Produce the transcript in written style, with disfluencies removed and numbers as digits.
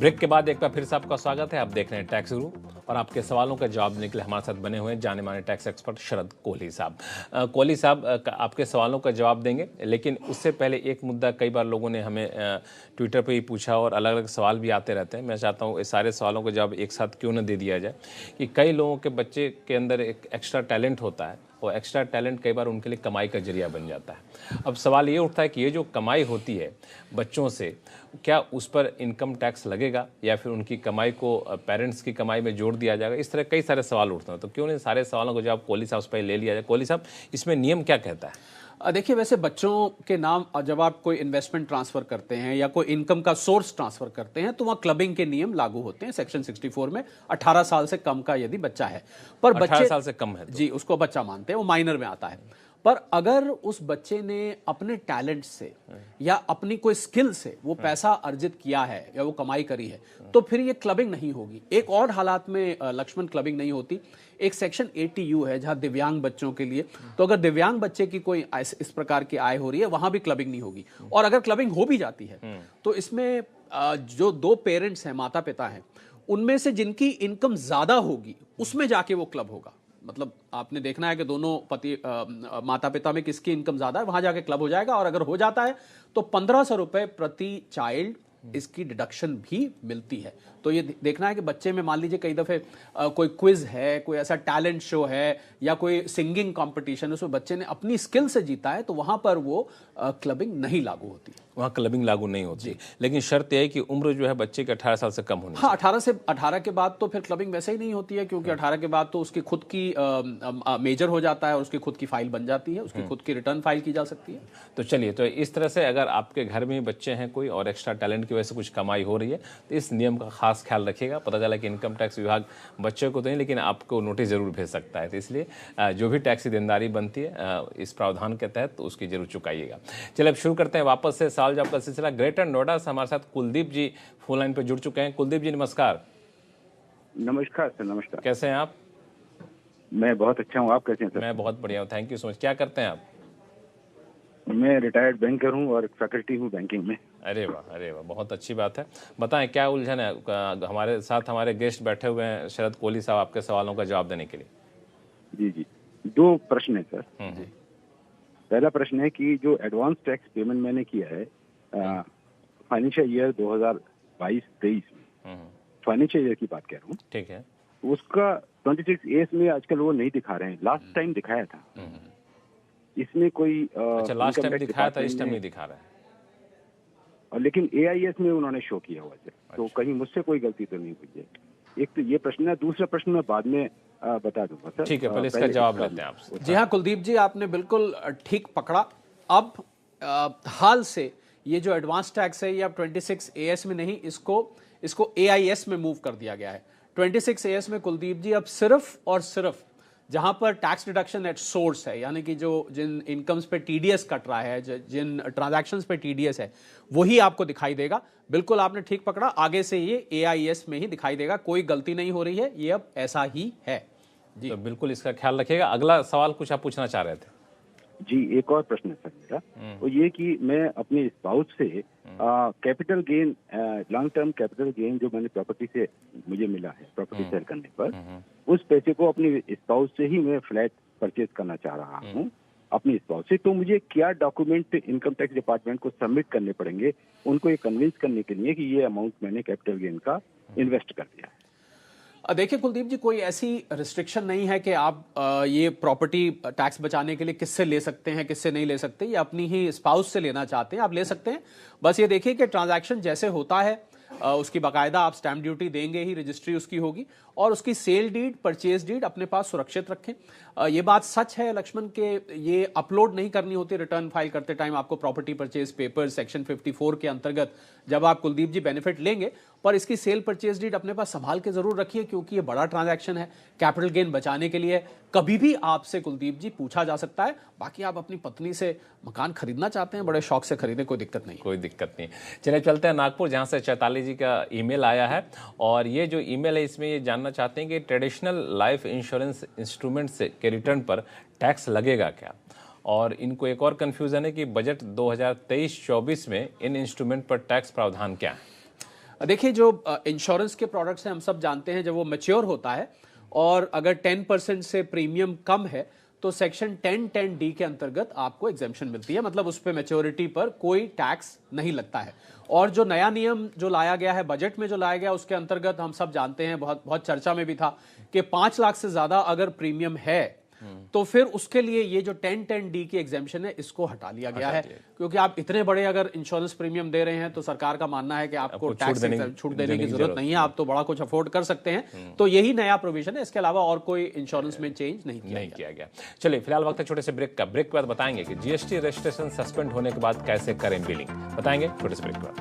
Break के बाद एक बार फिर से आपका स्वागत है। आप देख रहे हैं टैक्स गुरु और आपके सवालों का जवाब देने के लिए हमारे साथ बने हुए हैं जाने माने टैक्स एक्सपर्ट शरद कोहली साहब। कोहली साहब आपके सवालों का जवाब देंगे, लेकिन उससे पहले एक मुद्दा कई बार लोगों ने हमें ट्विटर पे ही पूछा और अलग अलग सवाल भी आते रहते हैं। मैं चाहता हूँ इस सारे सवालों का जवाब एक साथ क्यों न दे दिया जाए कि कई लोगों के बच्चे के अंदर एक एक्स्ट्रा टैलेंट होता है और एक्स्ट्रा टैलेंट कई बार उनके लिए कमाई का जरिया बन जाता है। अब सवाल ये उठता है कि ये जो कमाई होती है बच्चों से, क्या उस पर इनकम टैक्स लगेगा या फिर उनकी कमाई को पेरेंट्स की कमाई में जोड़ दिया जाएगा? इस तरह कई सारे सवाल उठते हैं, तो क्यों नहीं सारे सवालों को जवाब कोहली साहब से पहले ले लिया जाए। कोहली साहब, इसमें नियम क्या कहता है? देखिए, वैसे बच्चों के नाम जब आप कोई इन्वेस्टमेंट ट्रांसफर करते हैं या कोई इनकम का सोर्स ट्रांसफर करते हैं तो वहाँ क्लबिंग के नियम लागू होते हैं। सेक्शन 64 में 18 साल से कम का यदि बच्चा है, पर 18 साल से कम है तो? जी, उसको बच्चा मानते हैं, वो माइनर में आता है। पर अगर उस बच्चे ने अपने टैलेंट से या अपनी कोई स्किल से वो पैसा अर्जित किया है या वो कमाई करी है, तो फिर ये क्लबिंग नहीं होगी। एक और हालात में लक्ष्मण क्लबिंग नहीं होती। एक सेक्शन 80U है जहां दिव्यांग बच्चों के लिए, तो अगर दिव्यांग बच्चे की कोई इस प्रकार की आय हो रही है, वहां भी क्लबिंग नहीं होगी। और अगर क्लबिंग हो भी जाती है तो इसमें जो दो पेरेंट्स हैं, माता पिता हैं, उनमें से जिनकी इनकम ज्यादा होगी उसमें जाके वो क्लब होगा। मतलब आपने देखना है कि दोनों माता पिता में किसकी इनकम ज्यादा है, वहां जाके क्लब हो जाएगा। और अगर हो जाता है तो 1500 रुपए प्रति चाइल्ड इसकी डिडक्शन भी मिलती है। तो ये देखना है कि बच्चे में, मान लीजिए कई दफे कोई क्विज है, कोई ऐसा टैलेंट शो है या कोई सिंगिंग कंपटीशन है, उसमें बच्चे ने अपनी स्किल से जीता है, तो वहां पर वो क्लबिंग नहीं लागू होती। वहाँ क्लबिंग लागू नहीं होती, लेकिन शर्त यह है कि उम्र जो है बच्चे की 18 साल से कम होनी चाहिए। हाँ, 18 के बाद तो फिर क्लबिंग वैसे ही नहीं होती है, क्योंकि 18 के बाद तो उसकी खुद की मेजर हो जाता है और उसकी खुद की फाइल बन जाती है, उसकी खुद की रिटर्न फाइल की जा सकती है। तो चलिए, तो इस तरह से अगर आपके घर में बच्चे हैं कोई और एक्स्ट्रा टैलेंट की वजह से कुछ कमाई हो रही है, तो इस नियम का खास ख्याल रखिएगा। पता चला कि इनकम टैक्स विभाग बच्चों को तो नहीं, लेकिन आपको नोटिस जरूर भेज सकता है, तो इसलिए जो भी टैक्स की देनदारी बनती है इस प्रावधान के तहत तो उसकी जरूर चुकाइएगा। चलिए, अब शुरू करते हैं वापस से सवाल जवाब का सिलसिला। ग्रेटर नोएडा से हमारे साथ कुलदीप जी फोन लाइन पर जुड़ चुके हैं। कुलदीप जी, नमस्कार। नमस्कार सर। नमस्कार। कैसे हैं आप? मैं बहुत अच्छा हूँ, आप कैसे हैं सर? मैं बहुत बढ़िया हूँ, थैंक यू सो मच। क्या करते हैं आप? मैं रिटायर्ड बैंकर हूँ और फैकल्टी हूँ बैंकिंग में। अरे वाह, अरे वाह, बहुत अच्छी बात है। बताएं क्या उलझन है? हमारे साथ हमारे गेस्ट बैठे हुए हैं शरद कोहली साहब, आपके सवालों का जवाब देने के लिए। जी जी, दो प्रश्न है सर। पहला प्रश्न है कि जो एडवांस टैक्स पेमेंट मैंने किया है फाइनेंशियल ईयर 2022-23 में, फाइनेंशियल ईयर की बात कर रहा हूँ, ठीक है, उसका 26A में आजकल वो नहीं दिखा रहे हैं। लास्ट टाइम दिखाया था, इसमें कोई अच्छा, लास्ट टाइम दिखाया था, इस टाइम नहीं दिखा रहा है। और लेकिन AIS में उन्होंने शो किया हुआ है। तो कहीं मुझसे कोई गलती तो नहीं हुई है। एक तो ये प्रश्न है। दूसरा प्रश्न मैं बाद में बता दूंगा सर। ठीक है, पहले इसका जवाब लेते हैं आपसे। जी हाँ कुलदीप जी, आपने बिल्कुल ठीक पकड़ा। अब हाल से ये जो एडवांस टैक्स है ये अब 26AS में नहीं, इसको AIS में मूव कर दिया गया है। 26AS में कुलदीप जी अब सिर्फ और सिर्फ जहां पर टैक्स डिडक्शन एट सोर्स है, यानी कि जो जिन इनकम्स पे TDS कट रहा है, जिन ट्रांजैक्शंस पे TDS है, वही आपको दिखाई देगा। बिल्कुल आपने ठीक पकड़ा, आगे से ये AIS में ही दिखाई देगा। कोई गलती नहीं हो रही है, ये अब ऐसा ही है जी। तो बिल्कुल इसका ख्याल रखिएगा। अगला सवाल कुछ आप पूछना चाह रहे थे? जी, एक और प्रश्न है सर मेरा। तो ये कि मैं अपने स्पाउस से capital gain, long term capital gain जो मैंने प्रॉपर्टी से मुझे मिला है, प्रॉपर्टी सेल करने पर, उस पैसे को अपने स्पाउस से ही मैं फ्लैट परचेज करना चाह रहा हूँ अपनी स्पाउस से। तो मुझे क्या डॉक्यूमेंट इनकम टैक्स डिपार्टमेंट को सबमिट करने पड़ेंगे उनको ये कन्विंस करने के लिए कि ये अमाउंट मैंने कैपिटल गेन का इन्वेस्ट कर दिया है? देखिए कुलदीप जी, कोई ऐसी रिस्ट्रिक्शन नहीं है कि आप ये प्रॉपर्टी टैक्स बचाने के लिए किससे ले सकते हैं, किससे नहीं ले सकते। ये अपनी ही स्पाउस से लेना चाहते हैं, आप ले सकते हैं। बस ये देखिए कि ट्रांजैक्शन जैसे होता है उसकी बाकायदा आप स्टैम्प ड्यूटी देंगे ही, रजिस्ट्री उसकी होगी, और उसकी सेल डीड, परचेज डीड अपने पास सुरक्षित रखें। ये बात सच है लक्ष्मण के ये अपलोड नहीं करनी होती रिटर्न फाइल करते टाइम आपको प्रॉपर्टी परचेज पेपर सेक्शन 54 के अंतर्गत जब आप कुलदीप जी बेनिफिट लेंगे, पर इसकी सेल परचेज डीड अपने पास संभाल के जरूर रखिए, क्योंकि ये बड़ा ट्रांजैक्शन है, कैपिटल गेन बचाने के लिए कभी भी आपसे कुलदीप जी पूछा जा सकता है। बाकी आप अपनी पत्नी से मकान खरीदना चाहते हैं, बड़े शौक से खरीदे, कोई दिक्कत नहीं। कोई दिक्कत नहीं। चलिए चलते हैं नागपुर, जहां से चैताली जी का ईमेल आया है, और ये जो ईमेल है इसमें ये जानना चाहते हैं कि ट्रेडिशनल लाइफ इंश्योरेंस इंस्ट्रूमेंट्स के रिटर्न पर टैक्स लगेगा क्या। और इनको एक और कन्फ्यूजन है कि बजट 2023-24 में इन इंस्ट्रूमेंट पर टैक्स प्रावधान क्या है। देखिए, जो इंश्योरेंस के प्रोडक्ट्स हैं हम सब जानते हैं, जब वो मैच्योर होता है और अगर 10% से प्रीमियम कम है तो सेक्शन 1010D के अंतर्गत आपको एग्जेम्पशन मिलती है, मतलब उस पर मैच्योरिटी पर कोई टैक्स नहीं लगता है। और जो नया नियम जो लाया गया है बजट में, जो लाया गया उसके अंतर्गत हम सब जानते हैं, बहुत बहुत चर्चा में भी था कि 5 लाख से ज्यादा अगर प्रीमियम है तो फिर उसके लिए ये जो 1010D की एग्जेम्पशन है इसको हटा लिया गया है, क्योंकि आप इतने बड़े अगर इंश्योरेंस प्रीमियम दे रहे हैं तो सरकार का मानना है कि आपको टैक्स छूट देने की जरूरत नहीं है, आप तो बड़ा कुछ अफोर्ड कर सकते हैं। तो यही नया प्रोविजन है, इसके अलावा और कोई इंश्योरेंस में चेंज नहीं किया गया। चलिए फिलहाल वक्त है छोटे से ब्रेक का। ब्रेक के बाद बताएंगे कि जीएसटी रजिस्ट्रेशन सस्पेंड होने के बाद कैसे करें बिलिंग, बताएंगे छोटे से ब्रेक के बाद।